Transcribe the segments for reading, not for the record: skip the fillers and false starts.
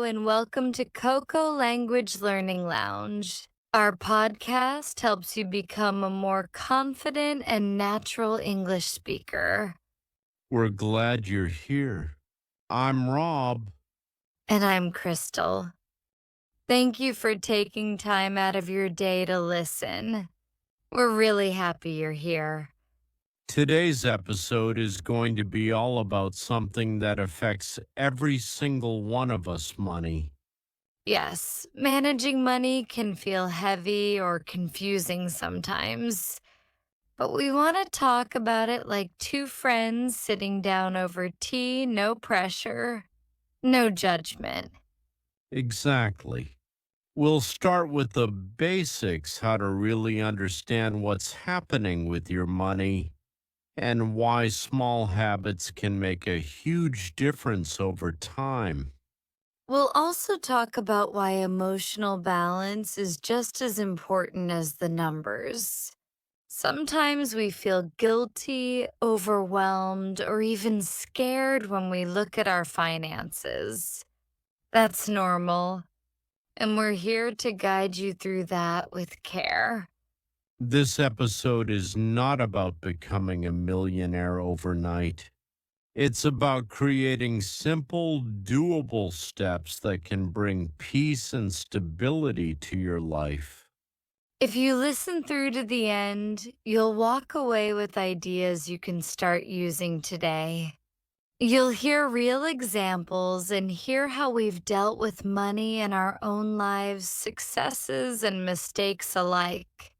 and welcome to KoKo Language Learning Lounge. Our podcast helps you become a more confident and natural English speaker. We're glad you're here. I'm Rob. And I'm Crystal. Thank you for taking time out of your day to listen. We're really happy you're here. Today's episode is going to be all about something that affects every single one of us, money. Yes, managing money can feel heavy or confusing sometimes. But we want to talk about it like two friends sitting down over tea, no pressure, no judgment. Exactly. We'll start with the basics, how to really understand what's happening with your money and why small habits can make a huge difference over time. We'll also talk about why emotional balance is just as important as the numbers. Sometimes we feel guilty, overwhelmed, or even scared when we look at our finances. That's normal, and we're here to guide you through that with care. This episode is not about becoming a millionaire overnight. It's about creating simple, doable steps that can bring peace and stability to your life. If you listen through to the end, you'll walk away with ideas you can start using today. You'll hear real examples and hear how we've dealt with money in our own lives, successes and mistakes alike.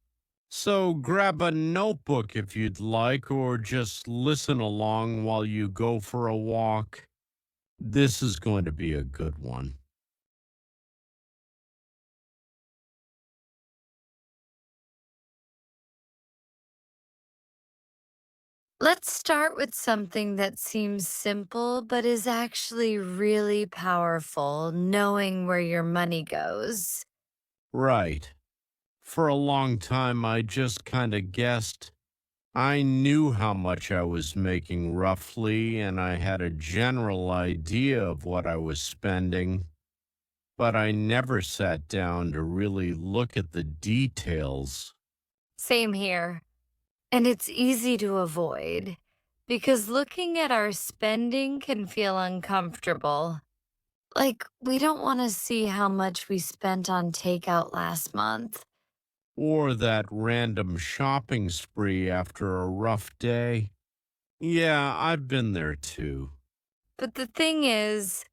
So grab a notebook if you'd like, or just listen along while you go for a walk. This is going to be a good one. Let's start with something that seems simple but is actually really powerful, knowing where your money goes. Right. For a long time, I just kind of guessed. I knew how much I was making roughly, and I had a general idea of what I was spending, but I never sat down to really look at the details. Same here. And it's easy to avoid because looking at our spending can feel uncomfortable. Like, we don't want to see how much we spent on takeout last month. Or that random shopping spree after a rough day. Yeah, I've been there too. But the thing is,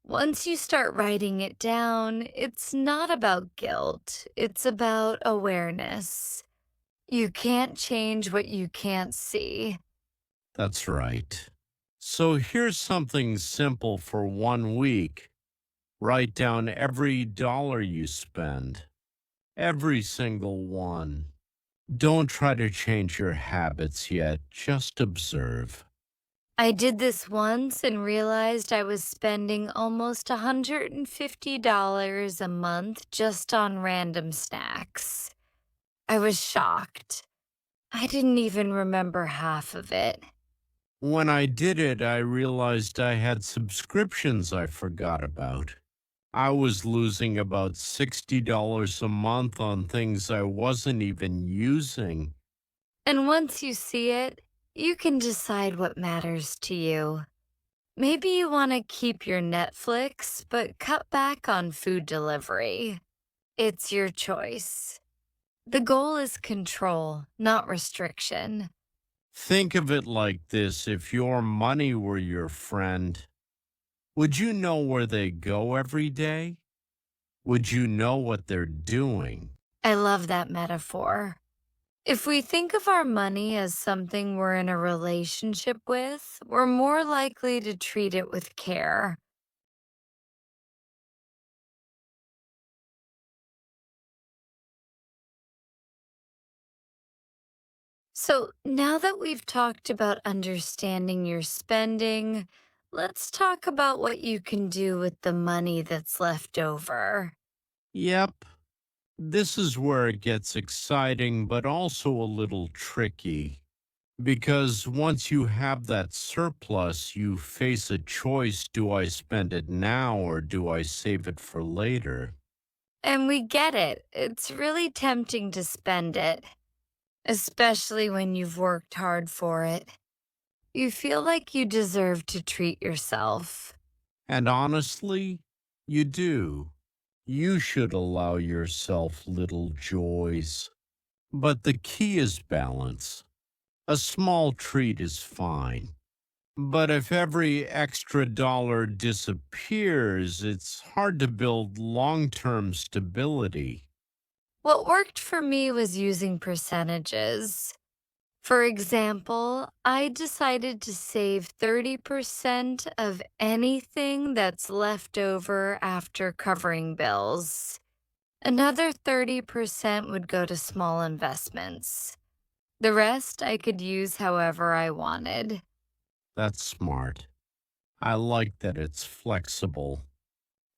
once you start writing it down, it's not about guilt, it's about awareness. You can't change what you can't see. That's right. So here's something simple for 1 week. Write down every dollar you spend. Every single one. Don't try to change your habits yet, just observe. I did this once and realized I was spending almost $150 a month just on random snacks. I was shocked. I didn't even remember half of it. When I did it, I realized I had subscriptions I forgot about. I was losing about $60 a month on things I wasn't even using. And once you see it, you can decide what matters to you. Maybe you want to keep your Netflix, but cut back on food delivery. It's your choice. The goal is control, not restriction. Think of it like this: if your money were your friend, would you know where they go every day? Would you know what they're doing? I love that metaphor. If we think of our money as something we're in a relationship with, we're more likely to treat it with care. So now that we've talked about understanding your spending, let's talk about what you can do with the money that's left over. Yep, this is where it gets exciting, but also a little tricky. Because once you have that surplus, you face a choice: do I spend it now or do I save it for later? And we get it. It's really tempting to spend it, especially when you've worked hard for it. You feel like you deserve to treat yourself. And honestly, you do. You should allow yourself little joys. But the key is balance. A small treat is fine. But if every extra dollar disappears, it's hard to build long term stability. What worked for me was using percentages. For example, I decided to save 30% of anything that's left over after covering bills. Another 30% would go to small investments. The rest I could use however I wanted. That's smart. I like that it's flexible.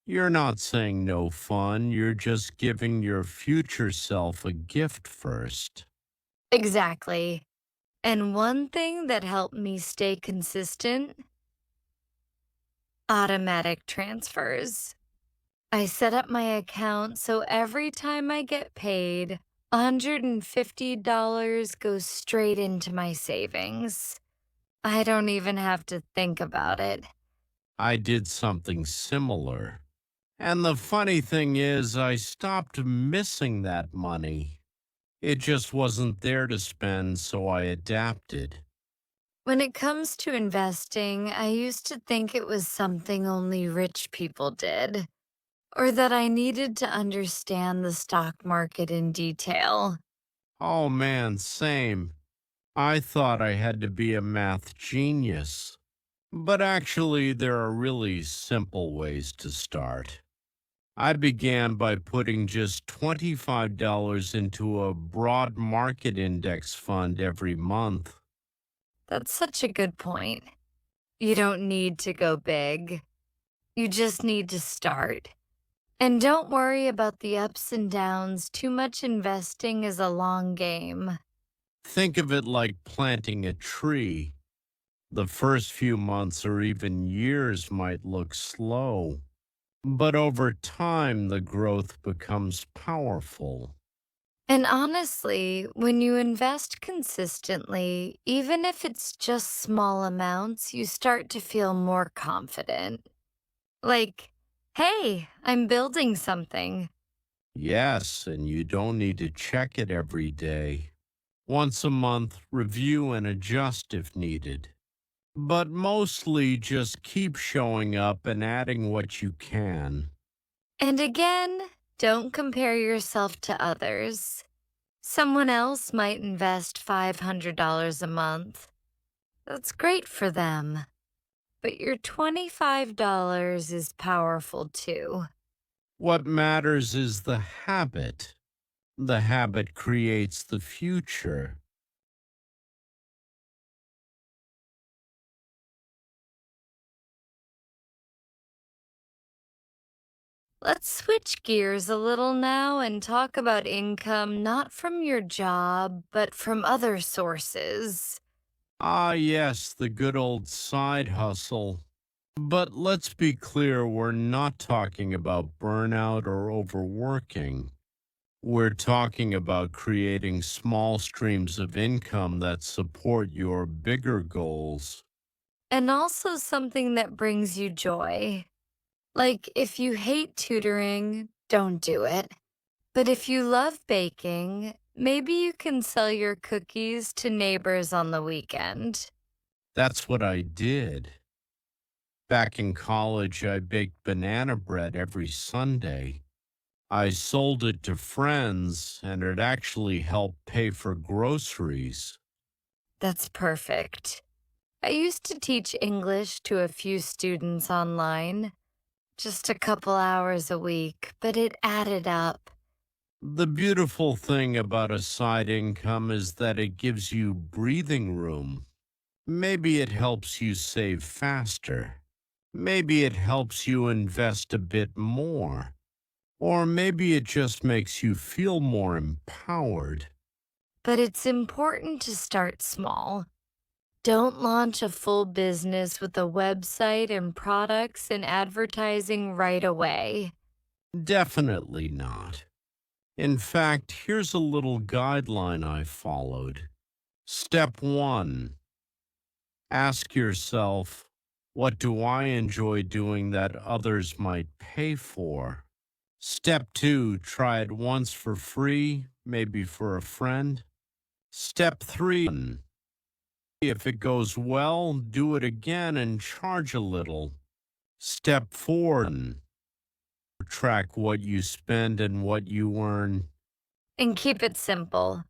You're not saying no fun, you're just giving your future self a gift first. Exactly. And one thing that helped me stay consistent: automatic transfers. I set up my account so every time I get paid, $150 goes straight into my savings. I don't even have to think about it. I did something similar. And the funny thing is, I stopped missing that money. It just wasn't there to spend, so I adapted. When it comes to investing, I used to think it was something only rich people did, or that I needed to understand the stock market in detail. Oh man, same. I thought I had to be a math genius. But actually, there are really simple ways to start. I began by putting just $25 into a broad market index fund every month. That's such a good point. You don't need to go big. You just need to start. And don't worry about the ups and downs. Too much investing is a long game. Think of it like planting a tree. The first few months or even years might look slow, but over time the growth becomes powerful. And honestly, when you invest consistently, even if it's just small amounts, you start to feel more confident. Like, hey, I'm building something. Yes, and you don't need to check it every day. Once a month, review and adjust if needed. But mostly just keep showing up and adding what you can. And again, don't compare yourself to others. Someone else might invest $500 a month. That's great for them. But your $25 is powerful too. What matters is the habit. The habit creates the future. Let's switch gears a little now and talk about income not from your job, but from other sources. Ah, yes, the good old side hustle. But let's be clear, we're not talking about burnout or overworking. We're talking about creating small streams of income that support your bigger goals. And also something that brings you joy. Like if you hate tutoring, don't do it. But if you love baking, maybe you can sell your cookies to neighbors on the weekend. That's what I did. Back in college, I baked banana bread every Sunday. I sold it to friends, and it actually helped pay for groceries. That's perfect. I used to teach English to a few students online, just a couple hours a week, but it added up. The beautiful thing about a side income is that it gives you breathing room. Maybe it helps you save faster. Maybe it helps you invest a bit more. Or maybe it just makes you feel more empowered. but it's important to start small. Don't launch a full business with a website and products and advertising right away. Definitely not. In fact, here's a little guideline I followed. Step 1. Ask yourself, what do I enjoy doing that others might pay for? Step 2, try it once for free, maybe for a friend. Step 3, if it goes well, do it again and charge a little. Step 4, track what you spend and what you earn. And keep it simple.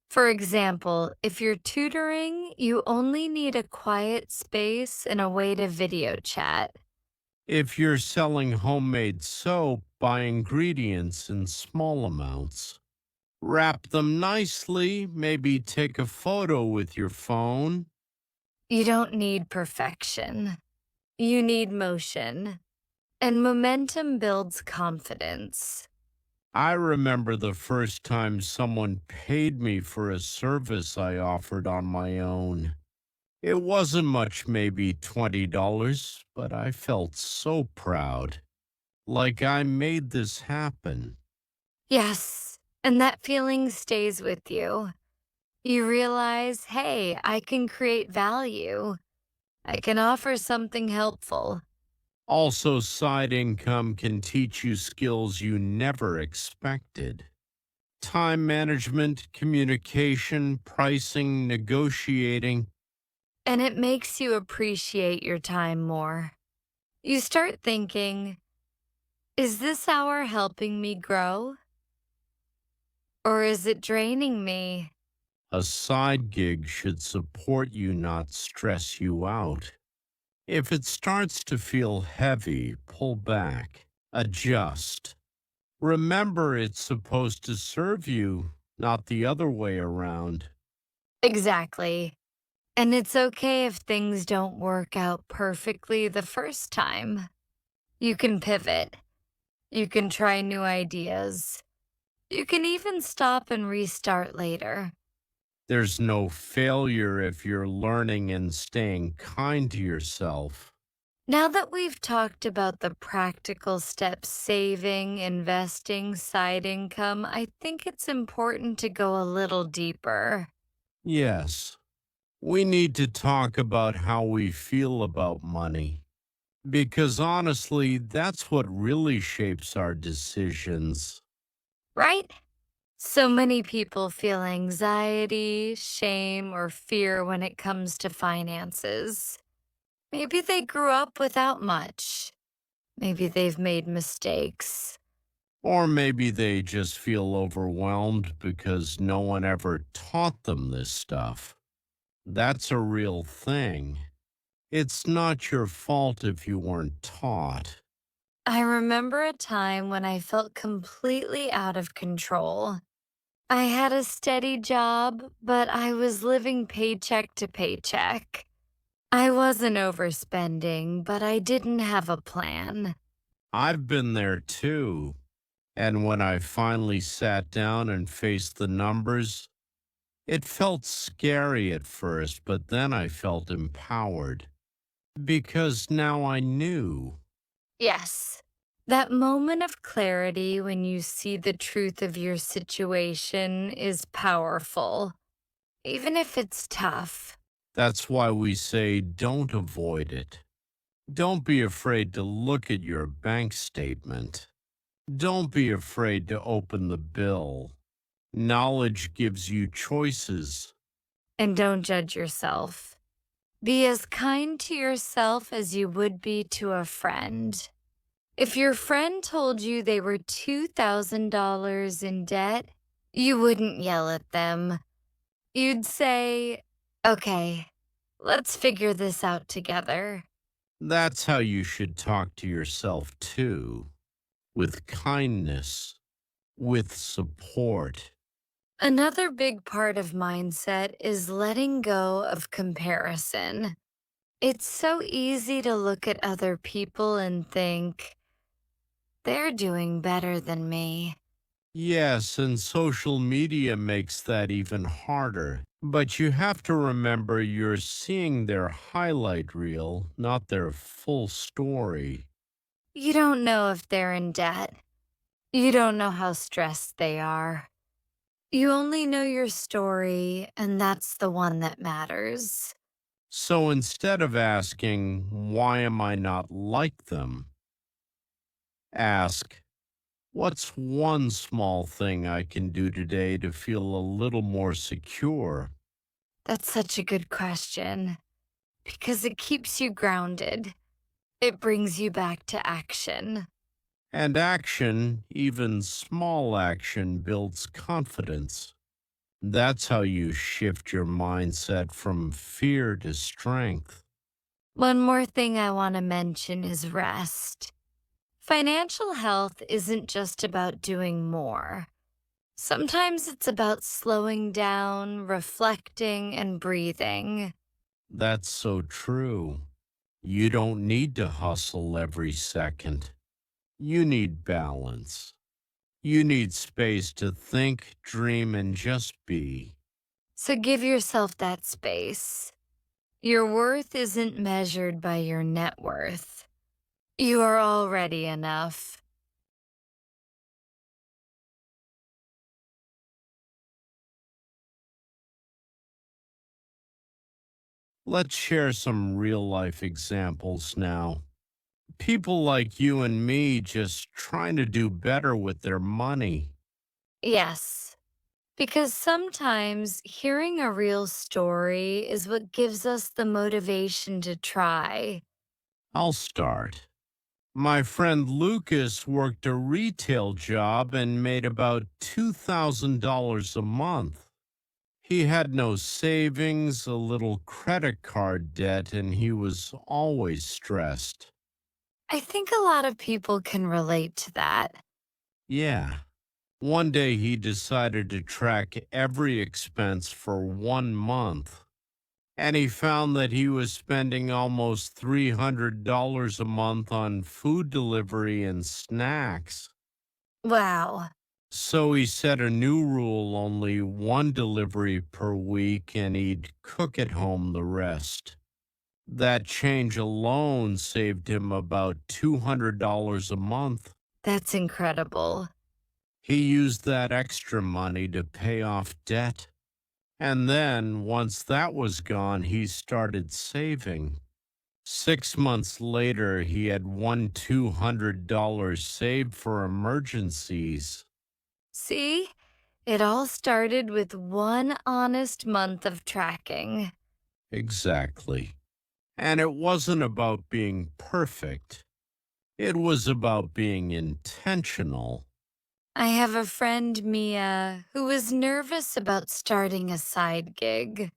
For example, if you're tutoring, you only need a quiet space and a way to video chat. If you're selling homemade soap, buy ingredients in small amounts. Wrap them nicely, maybe take a photo with your phone. You don't need perfection. You need motion. And momentum builds confidence. I remember the first time someone paid me for a service I offered on my own. It wasn't much, maybe $20, but I felt so proud. Like I made this happen. Yes, and that feeling stays with you. You realize, hey, I can create value. I can offer something helpful. Also, side income can teach you skills you never expected. Time management, communication, pricing, negotiating. And it makes you appreciate your time more. You start thinking, is this hour helping me grow? Or is it draining me? A side gig should support you, not stress you out. If it starts to feel heavy, pull back, adjust. Remember, it's supposed to serve you, not the other way around. Exactly. And it's okay if things don't work out perfectly the first time. You can pivot. You can try new ideas. You can even stop and restart later. There's no failure if you're learning and staying kind to yourself. Now that we've talked about the practical steps saving, investing, side income, I think it's important to go a little deeper. Yes, we need to talk about how we feel about money. Because honestly, that's what really shapes our decisions. Right? So many people feel anxiety, shame, or fear when it comes to finances. Maybe they grew up without much. Maybe they've made mistakes. Or maybe they just feel overwhelmed because no one ever taught them this stuff. That's a real thing. It's not your fault if you weren't taught. I remember a time when I felt completely out of control. I had a steady job, but I was living paycheck to paycheck. I wasn't overspending, but I didn't have a plan. I've been there too. And when I finally sat down and faced the numbers, it felt scary at first, but then I felt empowered because now I knew. Yes, that moment of clarity when you see the truth of your situation is powerful, even if it's tough. That's why we say don't avoid it. Don't be afraid to look at your bank statement. Don't be afraid to open the bill. Knowledge gives you choices. And don't judge yourself. Be as kind to yourself as you would be to a friend. If your friend told you they were $2,000 in debt, you wouldn't yell at them. You'd say, okay, let's figure this out together. That's how you should talk to yourself too, with kindness, with support. Another big part of mindset is letting go of comparison. It's so easy to look at other people and think, they're doing better than me. Yes, and social media makes that even harder. But you have to remember you're seeing their highlight reel, not their full story. You don't know if they're in debt. You don't know how stressed they are. You only know your story, and that's the one that matters. So instead of asking, why am I not like them? Ask, what's one small thing I can do today to feel a little more secure? That's such a good question because it keeps you grounded. It brings you back to action. And action, even small action, builds confidence. That's how you shift your mindset from fear to strength. One more thing I want to mention is rest. Financial health isn't just about doing more. Sometimes it's about slowing down, reflecting, and breathing. That's so true. You don't need to hustle every second. You need balance. You need space to think, dream, and just be. So give yourself that space. Your worth isn't measured by your net worth. You are already enough. Let's share some real life examples now. People like you and me just trying to do better with their money. Yes, because sometimes hearing a real story is what gives us the motivation to try. I'll start. My friend Lucas worked a retail job and made about $2,000 a month. He had no savings, a little credit card debt, and he was always stressed. I think a lot of people can relate to that. Yeah. One day he decided to track every expense for 1 month, and he found that he was spending almost $300 a month on food delivery and snacks. Wow. So he set a new rule, only one delivery per week, and he'd cook at home the rest. That change alone saved him about $200 a month. That's incredible. He used that extra money to pay off debt. And then, once that was gone, he started saving. 6 months later, he had $200 saved for emergencies. See? It all started with one honest month of tracking. Exactly. And it wasn't about being perfect. It was about being intentional. I have a friend, Mia, who was nervous about starting a side gig.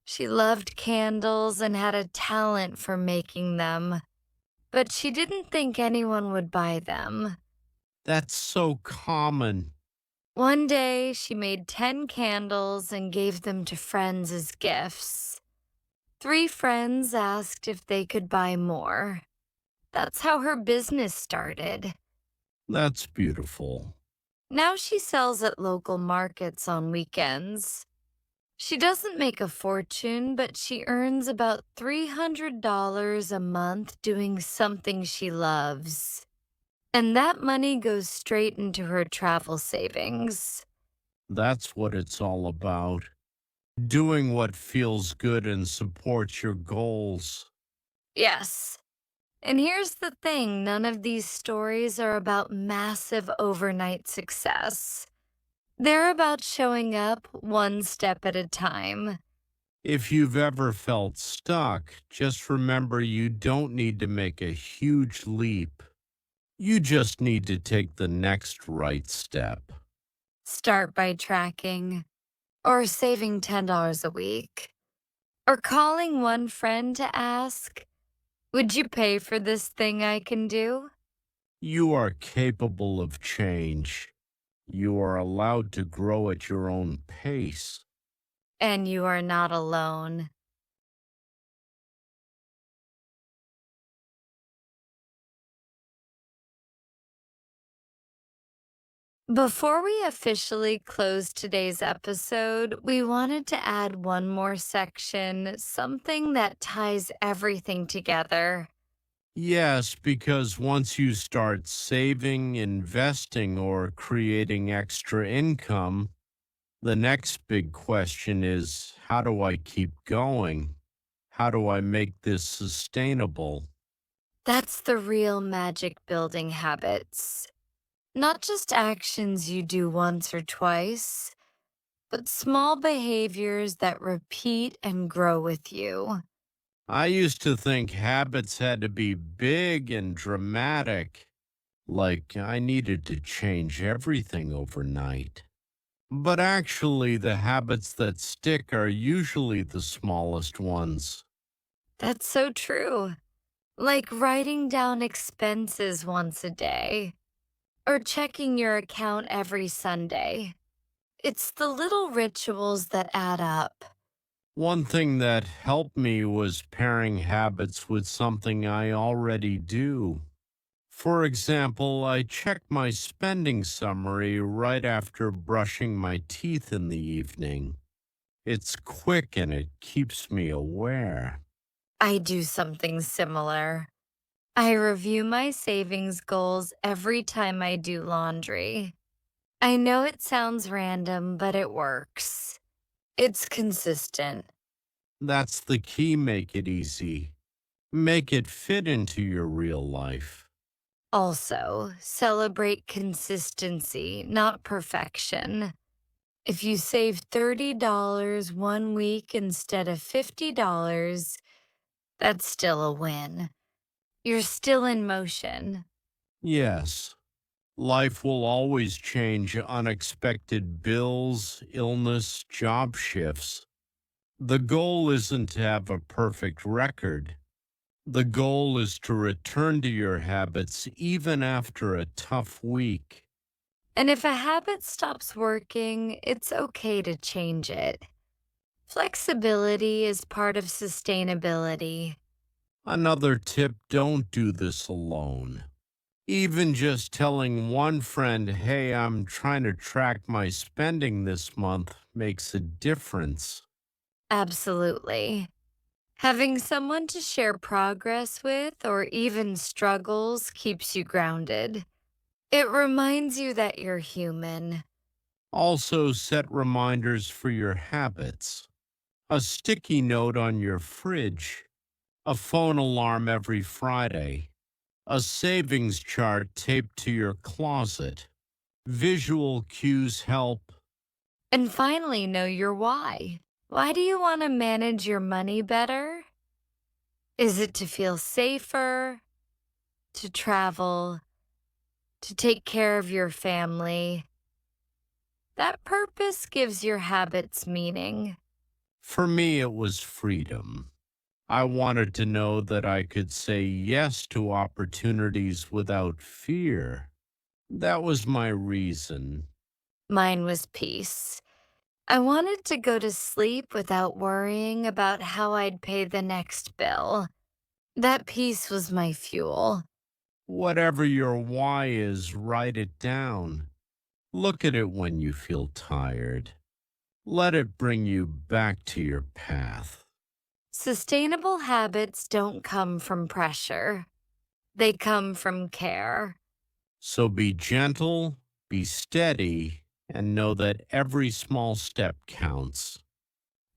She loved candles and had a talent for making them, but she didn't think anyone would buy them. That's so common. One day, she made 10 candles and gave them to friends as gifts. 3 friends asked if they could buy more. That's how her business started. That's beautiful. Now she sells at local markets on weekends. She doesn't make a fortune, but she earns about $300 a month doing something she loves. And that money goes straight into her travel savings. That's what it's all about. Doing what feels good and supports your goals. Yes. And here's the thing, none of these stories are about massive overnight success. They're about showing up one step at a time. If you've ever felt stuck, just remember you don't need to make a huge leap. You just need to take the next right step. Start by tracking, or saving $10 a week, or calling one friend to ask, would you pay for this thing I can do? You are capable of change. You are allowed to grow at your own pace. And you are not alone. Before we officially close today's episode, we wanted to add one more section, something that ties everything together. Yes, because once you start saving, investing, or creating extra income, the next big question is, how do I keep going? How do I make this sustainable? That's the real magic building habits. Not just actions you do once or twice, but small behaviors that repeat and grow with you. I used to think habits had to be big and dramatic, like I needed to change everything overnight. But actually, the habits that stick are usually the smallest ones. That's so true. Like writing down expenses once a day or checking your account every Sunday. It's the little rituals that add up. One thing that helped me was pairing habits with something I already do. For example, I check my spending summary right after brushing my teeth in the evening. It's quick and it keeps me aware. I do something similar. I review my savings goals every time I do laundry. I know it sounds random, but it works. It's consistent. That's the key, make it easy. Make it fit into your real life. Also, celebrate consistency, not perfection. If you save $30 one week instead of $50, that's still a win. You're still in motion. Yes, life will always change unexpected bills, illness, job shifts. The goal isn't to have a perfect record. The goal is to return to your habits even after a tough week. And if a habit stops working, it's okay to change it. Flexibility is part of sustainability. Another tip, don't do this alone. Even just telling one friend, hey, I'm trying to track my spending this month makes a difference. Absolutely. Having someone to share progress with or even struggles keeps you grounded. It reminds you that you're human. Also, set reminders for your habits. A sticky note on your fridge, a phone alarm every Friday, a savings chart taped to your closet. Visual cues help. And finally, know your why. Why do you want to manage your money better? Is it to feel safer, to travel, to take care of your family? That purpose gives your habits meaning. For me, it was freedom. I wanted to know that I could say yes to opportunities without fear. That was my reason. Mine was peace. I wanted to go to sleep without worrying about how I'd pay the next bill. That peace was my fuel. Whatever your why is, write it down. Look at it when you feel tired. Let it bring you back to your path. Sustainable habits don't come from pressure, they come from care. So be gentle, be steady, and know that every small step counts.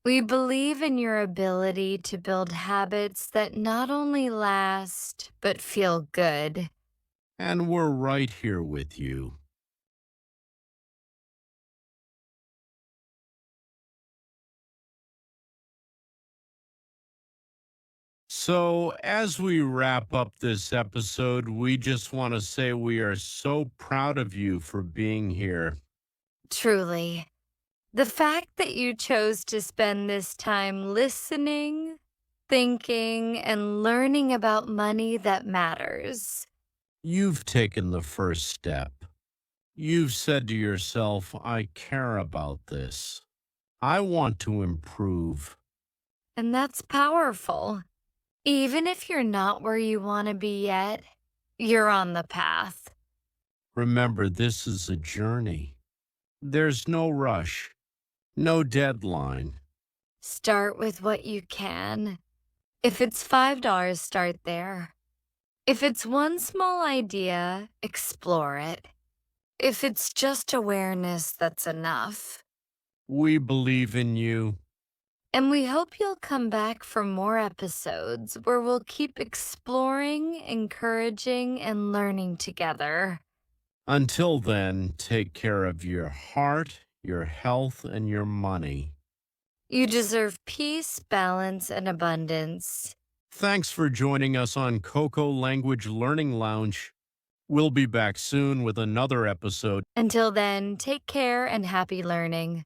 We believe in your ability to build habits that not only last, but feel good. And we're right here with you. So, as we wrap up this episode, we just want to say we are so proud of you for being here. Truly. The fact that you chose to spend this time listening, thinking, and learning about money that matters. You've taken the first step. You've said to yourself, I care about this. I want to improve. And that's powerful. Even if you're not where you want to be yet, you're on the path. Remember, this is a journey. There's no rush, no deadline. Start with what you can. If it's $5, start there. If it's one small idea, explore it. If it's just awareness, that's enough. We believe in you. And we hope you'll come back for more episodes where we'll keep exploring, encouraging, and learning together. Until then, take care of your heart, your health, and your money. You deserve peace, balance, and abundance. Thanks for joining us on KoKo Language Learning Lounge. We'll be back soon with another episode. Until then, take care and happy learning.